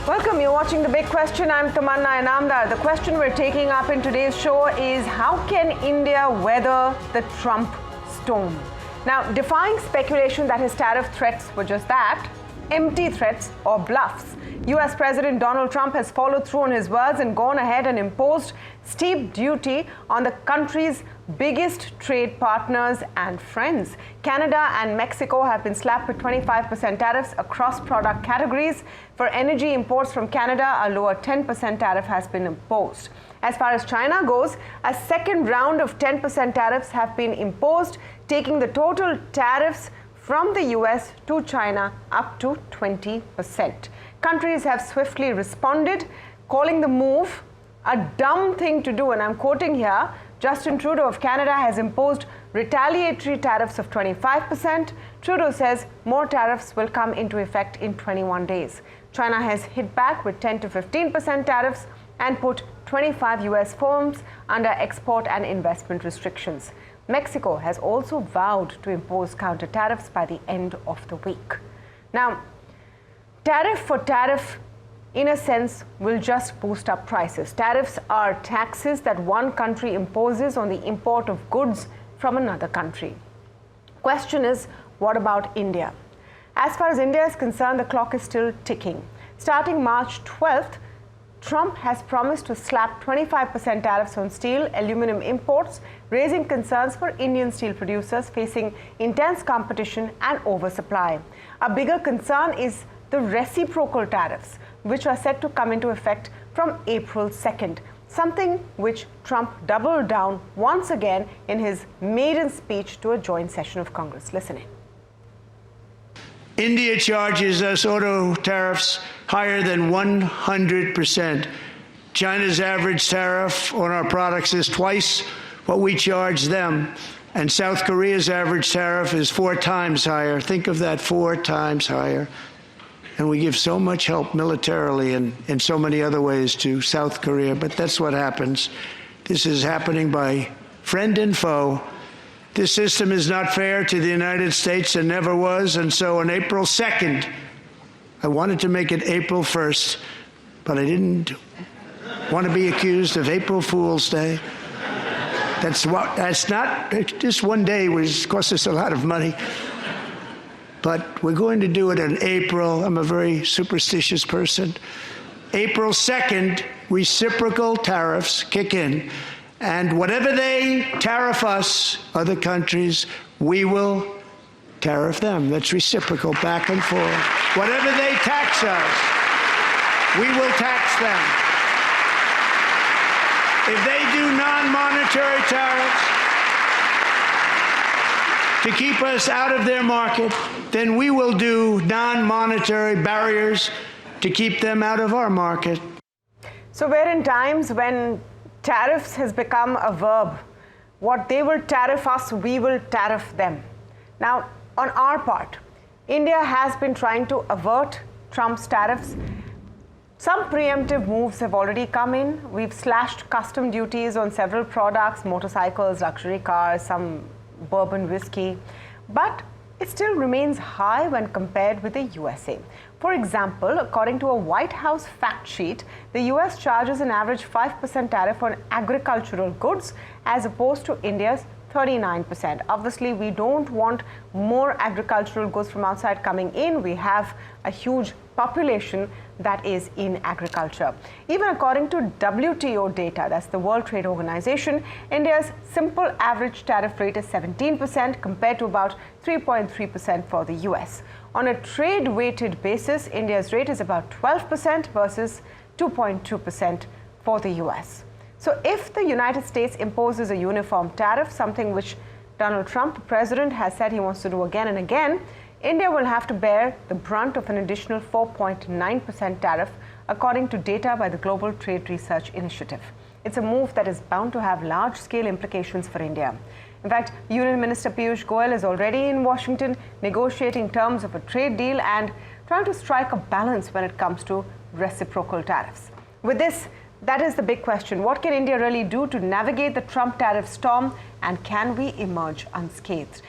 Welcome, you're watching The Big Question. I'm Tamanna Inamdar. The question we're taking up in today's show is, how can India weather the Trump storm? Now, defying speculation that his tariff threats were just that, empty threats or bluffs, US President Donald Trump has followed through on his words and gone ahead and imposed steep duty on the country's biggest trade partners and friends. Canada and Mexico have been slapped with 25% tariffs across product categories. For energy imports from Canada, a lower 10% tariff has been imposed. As far as China goes, a second round of 10% tariffs have been imposed, taking the total tariffs from the US to China up to 20%. Countries have swiftly responded, calling the move a dumb thing to do. And I'm quoting here, Justin Trudeau of Canada has imposed retaliatory tariffs of 25%. Trudeau says more tariffs will come into effect in 21 days. China has hit back with 10 to 15% tariffs and put 25 US firms under export and investment restrictions. Mexico has also vowed to impose counter tariffs by the end of the week. Now, tariff for tariff, in a sense, will just boost up prices. Tariffs are taxes that one country imposes on the import of goods from another country. Question is, what about India? As far as India is concerned, the clock is still ticking. Starting March 12th, Trump has promised to slap 25% tariffs on steel, aluminum imports, raising concerns for Indian steel producers facing intense competition and oversupply. A bigger concern is the reciprocal tariffs, which are set to come into effect from April 2nd, something which Trump doubled down once again in his maiden speech to a joint session of Congress. Listen in. India charges us auto tariffs higher than 100%. China's average tariff on our products is twice what we charge them. And South Korea's average tariff is 4 times higher. Think of that, 4 times higher. And we give so much help militarily and in so many other ways to South Korea, but that's what happens. This is happening by friend and foe. This system is not fair to the United States and never was, and so on April 2nd, I wanted to make it April 1st, but I didn't want to be accused of April Fool's Day. That's not, just one day was cost us a lot of money. But we're going to do it in April. I'm a very superstitious person. April 2nd, reciprocal tariffs kick in. And whatever they tariff us, other countries, we will tariff them. That's reciprocal, back and forth. Whatever they tax us, we will tax them. If they do non-monetary tariffs to keep us out of their market, then we will do non-monetary barriers to keep them out of our market. So we're in times when tariffs has become a verb. What they will tariff us, we will tariff them. Now, on our part, India has been trying to avert Trump's tariffs. Some preemptive moves have already come in. We've slashed custom duties on several products, motorcycles, luxury cars, some bourbon whiskey, but it still remains high when compared with the USA. For example, according to a White House fact sheet, the US charges an average 5% tariff on agricultural goods as opposed to India's 39%. Obviously, we don't want more agricultural goods from outside coming in. We have a huge population that is in agriculture. Even according to WTO data, that's the World Trade Organization, India's simple average tariff rate is 17% compared to about 3.3% for the US. On a trade-weighted basis, India's rate is about 12% versus 2.2% for the US. So if the United States imposes a uniform tariff, something which Donald Trump, the president, has said he wants to do again and again, India will have to bear the brunt of an additional 4.9% tariff, according to data by the Global Trade Research Initiative. It's a move that is bound to have large-scale implications for India. In fact, Union Minister Piyush Goyal is already in Washington negotiating terms of a trade deal and trying to strike a balance when it comes to reciprocal tariffs. With this, that is the big question. What can India really do to navigate the Trump tariff storm, and can we emerge unscathed?